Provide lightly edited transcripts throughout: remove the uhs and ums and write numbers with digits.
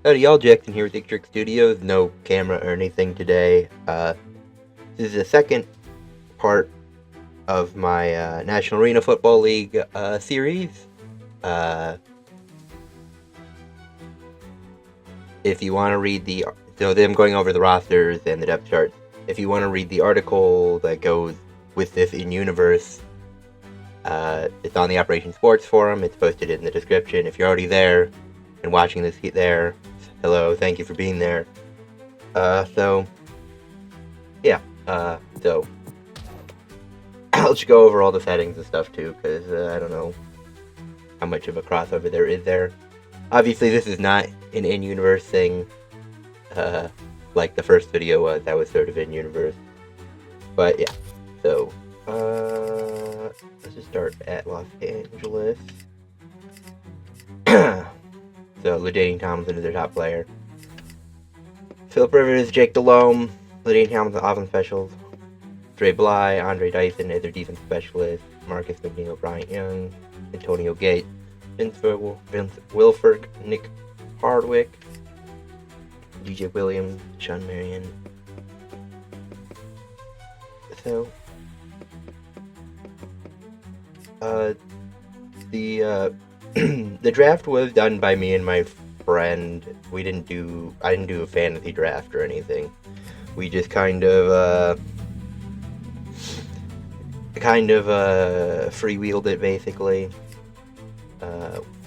Howdy y'all, Jackson here with Trick Studios. No camera or anything today. This is the second part of my National Arena Football League series. If you want to read I'm going over the rosters and the depth charts. If you want to read the article that goes with this in-universe, it's on the Operation Sports forum. It's posted in the description. If you're already there and watching this there, hello, thank you for being there. So I'll just go over all the settings and stuff too, because I don't know how much of a crossover there is there. Obviously, this is not an in-universe thing, like the first video was. That was sort of in-universe. But yeah, so let's just start at Los Angeles. So, LaDainian Tomlinson is their top player. Philip Rivers, Jake Delhomme, LaDainian Tomlinson, offense specials. Dre Bly, Andre Dyson is their defense specialist. Marcus McNeil, Bryant Young, Antonio Gates, Vince Wilfork, Nick Hardwick, DJ Williams, Sean Marion. So, the draft was done by me and my friend. I didn't do a fantasy draft or anything. We just kind of freewheeled it, basically.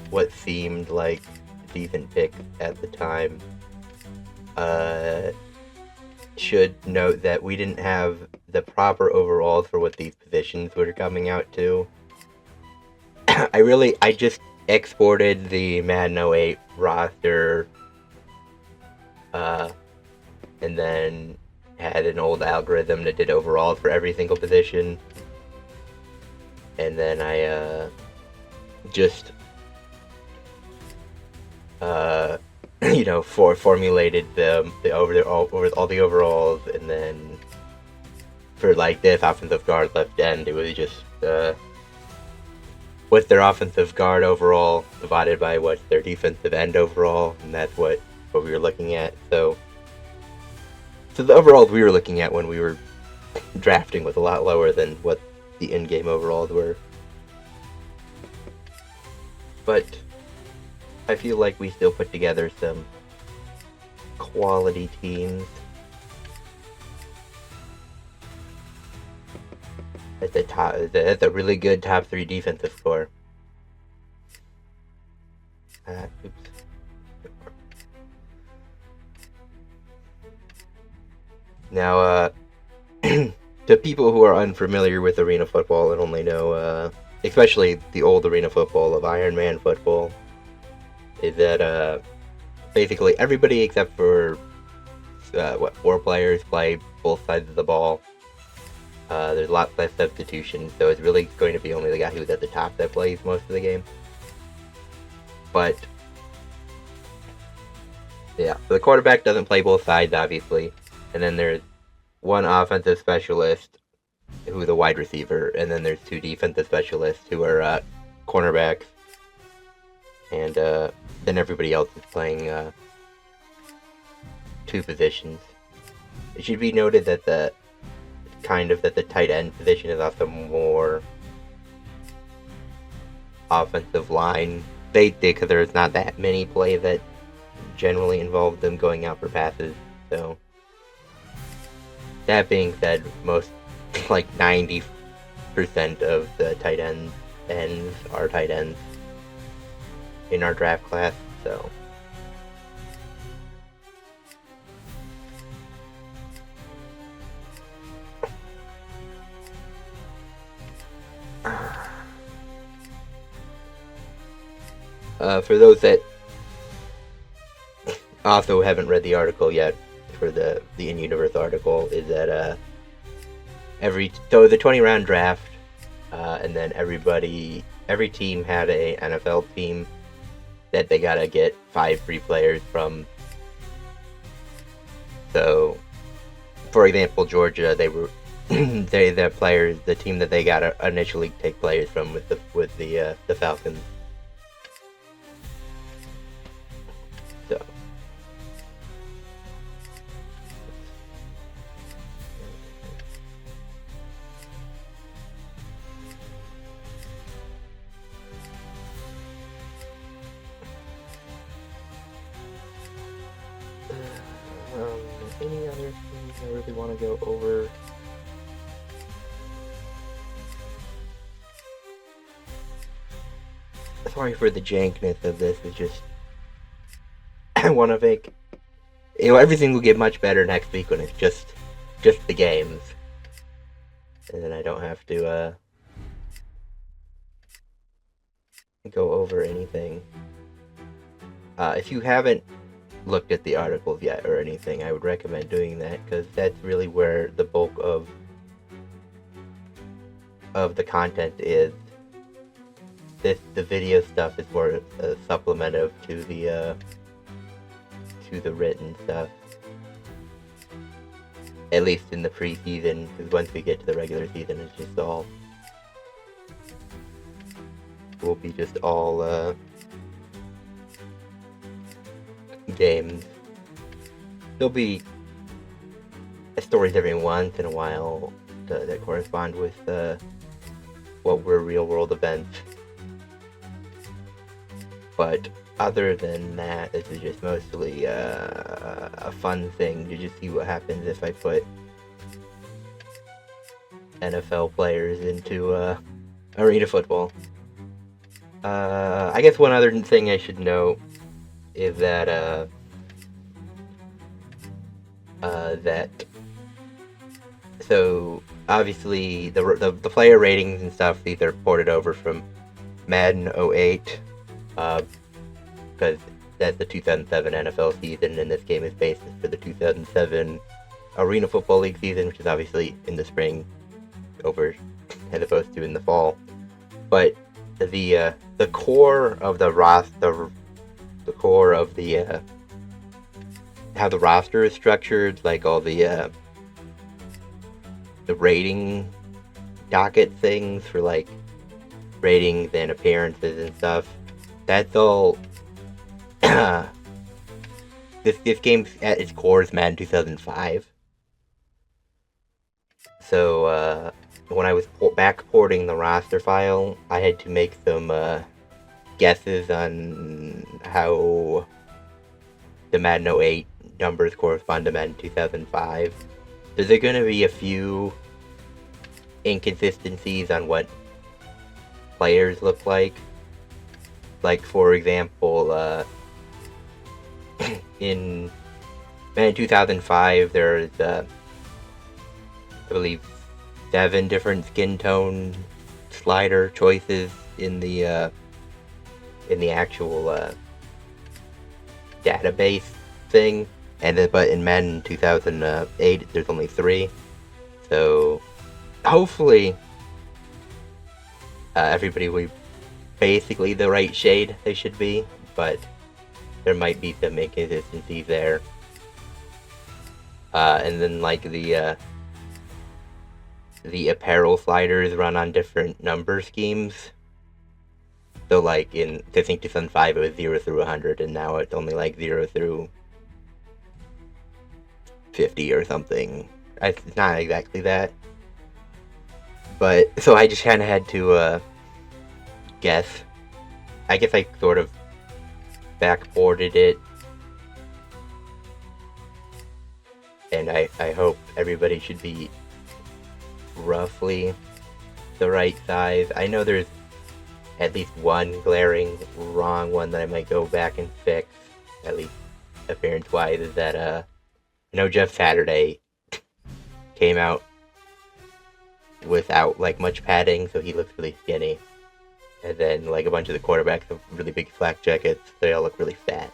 What seemed like a decent pick at the time. Should note that we didn't have the proper overalls for what these positions were coming out to. I just exported the Madden 08 roster, and then had an old algorithm that did overalls for every single position, and then I just formulated all the overalls, and then for like this offensive guard, left end, it was just what's their offensive guard overall divided by what's their defensive end overall, and that's what we were looking at. So the overalls we were looking at when we were drafting was a lot lower than what the in-game overalls were. But I feel like we still put together some quality teams. That's a really good top 3 defensive score. Oops. Now, to people who are unfamiliar with arena football and only know, especially the old arena football of Iron Man football, is that basically everybody except for 4 players play both sides of the ball. There's lots less substitution, so it's really going to be only the guy who's at the top that plays most of the game. But yeah, so the quarterback doesn't play both sides, obviously, and then there's one offensive specialist who's a wide receiver, and then there's 2 defensive specialists who are cornerbacks, and then everybody else is playing 2 positions. It should be noted that the tight end position is also more offensive line based, because there's not that many plays that generally involve them going out for passes. So that being said, most, like 90% of the tight ends are tight ends in our draft class. So for those that also haven't read the article yet, for the in-universe article, is that so the 20-round draft, and then every team had a NFL team that they gotta get 5 free players from. So, for example, Georgia, they were the team that they got initially take players from with the Falcons. So Any other things I really want to go over? Sorry for the jankness of this. It's just I want to make everything will get much better next week when it's just the games, and then I don't have to go over anything. If you haven't looked at the articles yet or anything, I would recommend doing that, because that's really where the bulk of the content is. The video stuff is more supplemental to the written stuff, at least in the preseason, because once we get to the regular season, it's just all will be just all games. There'll be stories every once in a while that correspond with what were real world events, but other than that, this is just mostly a fun thing to just see what happens if I put NFL players into arena football. I guess one other thing I should note is that so obviously the player ratings and stuff, these are ported over from Madden 08, because that's the 2007 NFL season, and this game is based for the 2007 Arena Football League season, which is obviously in the spring over as opposed to in the fall. But the core of the roster, the core of the how the roster is structured, like all the rating docket things for like ratings and appearances and stuff, that's all this game at its core is Madden 2005. So when I was back porting the roster file, I had to make some guesses on how the Madden 08 numbers correspond to Madden 2005. So there are going to be a few inconsistencies on what players look like. Like, for example, in Madden 2005, there's, I believe, 7 different skin tone slider choices in the actual database thing, but in Madden 2008, there's only 3. So hopefully, everybody will be basically the right shade they should be, but there might be some inconsistencies there. And then like the apparel sliders run on different number schemes. So like I think 2005 it was 0 through 100, and now it's only like 0 through 50 or something. It's not exactly that. But, so I just kind of had to guess. I guess I sort of backboarded it. And I hope everybody should be roughly the right size. I know there's at least one glaring wrong one that I might go back and fix, at least appearance-wise, is that, I know Jeff Saturday came out without, like, much padding, so he looks really skinny. And then, like, a bunch of the quarterbacks have really big flak jackets, they all look really fat.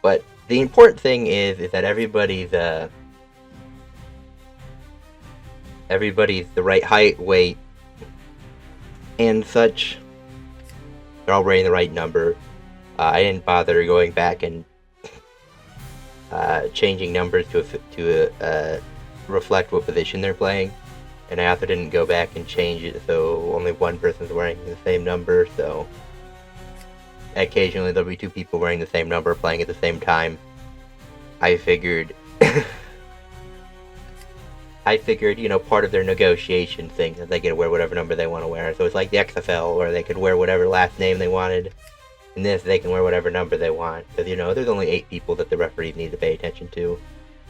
But the important thing is that everybody's the right height, weight, and such. They're all wearing the right number. I didn't bother going back and changing numbers to reflect what position they're playing. And I also didn't go back and change it so only one person's wearing the same number, so occasionally there'll be 2 people wearing the same number playing at the same time. I figured, part of their negotiation thing is they get to wear whatever number they want to wear. So it's like the XFL, where they could wear whatever last name they wanted. In this, they can wear whatever number they want, because, there's only 8 people that the referees need to pay attention to.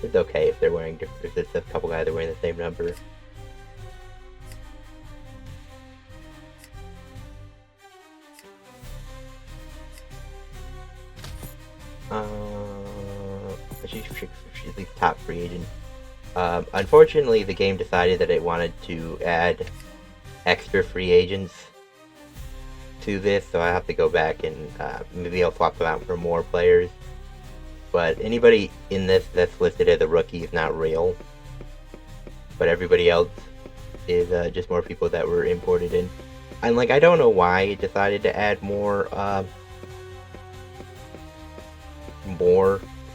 It's okay if they're wearing if it's a couple guys that are wearing the same number. She's the top free agent. Unfortunately, the game decided that it wanted to add extra free agents to this, so I have to go back and maybe I'll swap them out for more players. But anybody in this that's listed as a rookie is not real. But everybody else is just more people that were imported in. And I don't know why it decided to add more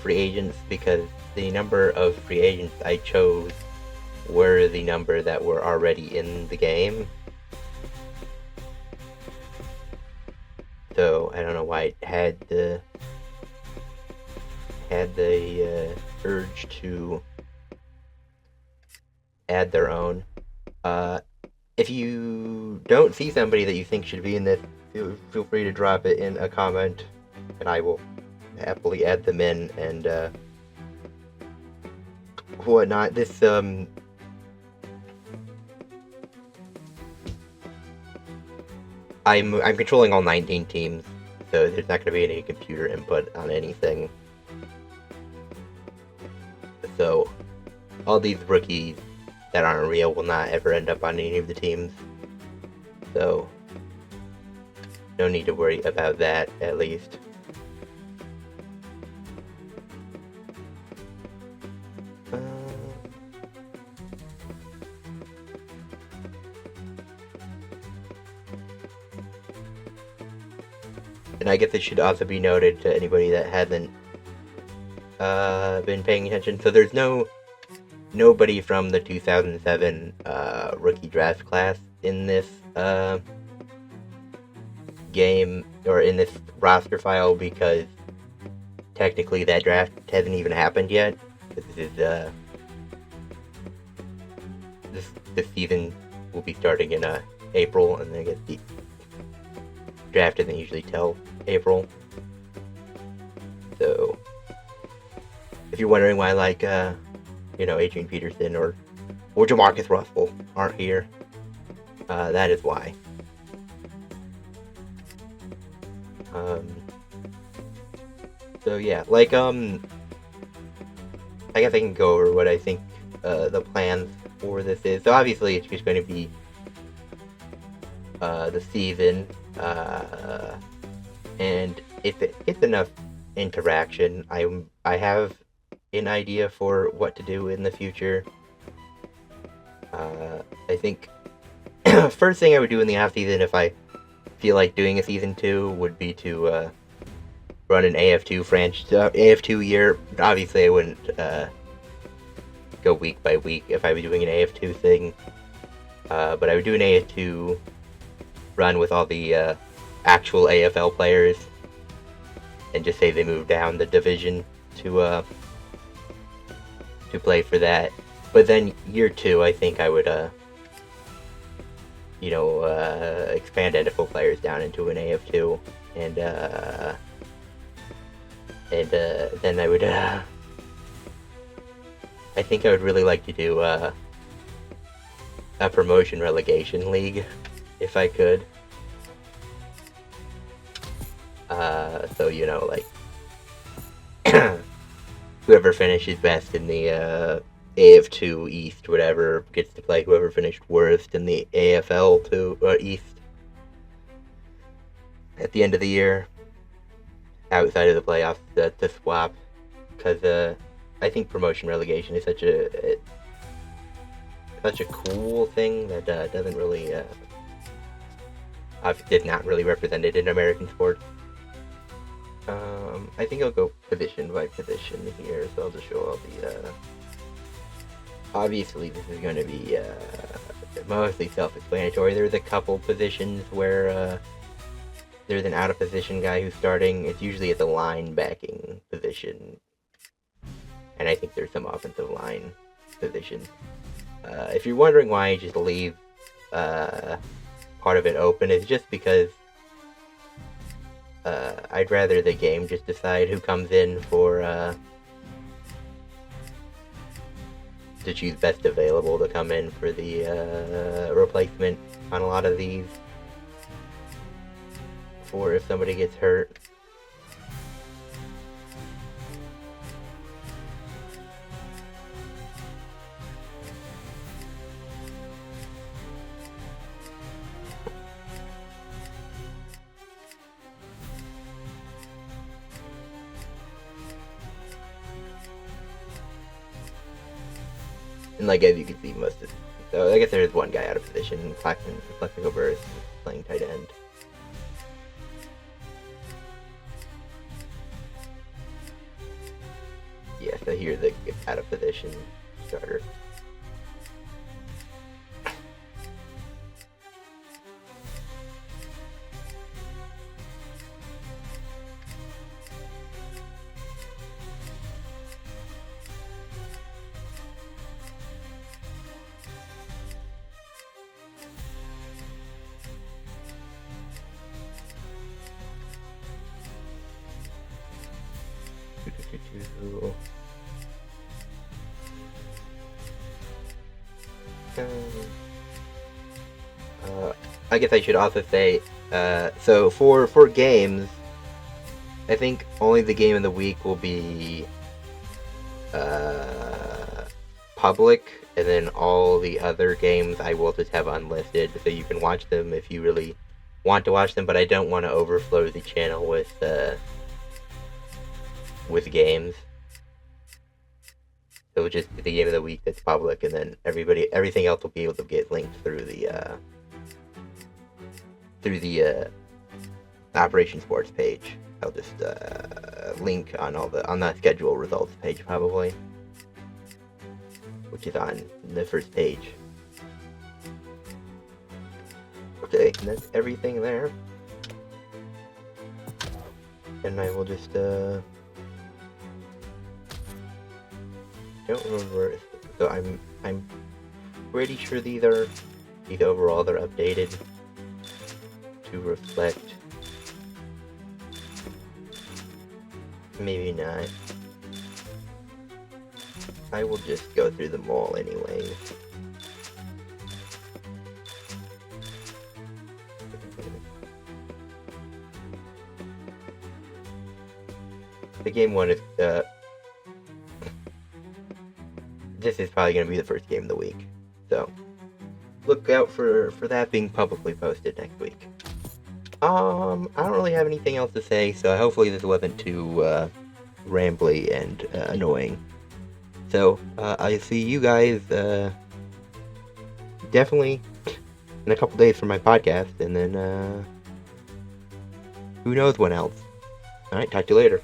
free agents, because the number of free agents I chose were the number that were already in the game. So I don't know why it had the urge to add their own. If you don't see somebody that you think should be in this, feel free to drop it in a comment, and I will happily add them in and whatnot. This I'm controlling all 19 teams, so there's not going to be any computer input on anything. So all these rookies that aren't real will not ever end up on any of the teams. So no need to worry about that, at least. And I guess it should also be noted to anybody that hasn't been paying attention. So there's nobody from the 2007 rookie draft class in this game, or in this roster file, because technically that draft hasn't even happened yet. This season will be starting in April, and then I guess the draft doesn't usually tell April. So if you're wondering why Adrian Peterson or Jamarcus Russell aren't here, that is why. So yeah, I guess I can go over what I think the plans for this is. So obviously it's just going to be the season, and if it gets enough interaction, I have an idea for what to do in the future. I think first thing I would do in the off season, if I feel like doing a season 2, would be to run an AF2 year. Obviously I wouldn't go week by week if I was doing an AF2 thing, but I would do an AF2 run with all the actual AFL players, and just say they moved down the division to play for that. But then year 2, I think I would expand NFL players down into an AF2, and then I would I think I would really like to do a promotion relegation league, if I could. So whoever finishes best in the AF2 East, whatever, gets to play whoever finished worst in the AFL East at the end of the year, outside of the playoffs, to swap, because I think promotion relegation is such a cool thing that doesn't really did not really represent it in American sports. I think I'll go position by position here, so I'll just show all the obviously this is going to be mostly self-explanatory. There's a couple positions where there's an out-of-position guy who's starting. It's usually at the linebacking position, and I think there's some offensive line positions. If you're wondering why I just leave part of it open, it's just because I'd rather the game just decide who comes in for, to choose best available to come in for the, replacement on a lot of these. For if somebody gets hurt. And like as you can see, most of so I guess there's one guy out of position. Flexing over is playing tight end. Yeah, so here's the out of position starter. I guess I should also say, so for games, I think only the game of the week will be public, and then all the other games I will just have unlisted, so you can watch them if you really want to watch them, but I don't want to overflow the channel with games. So just the game of the week that's public, and then everything else will be able to get linked through the Operation Sports page. I'll just link on on the schedule results page probably, which is on the first page. Okay, and that's everything there. And I will just don't remember. So I'm pretty sure these overall they're updated to reflect. Maybe not. I will just go through them all anyways. The game one is this is probably going to be the first game of the week, so look out for that being publicly posted next week. I don't really have anything else to say, so hopefully this wasn't too rambly and annoying. So I see you guys definitely in a couple days for my podcast, and then who knows when else. Alright, talk to you later.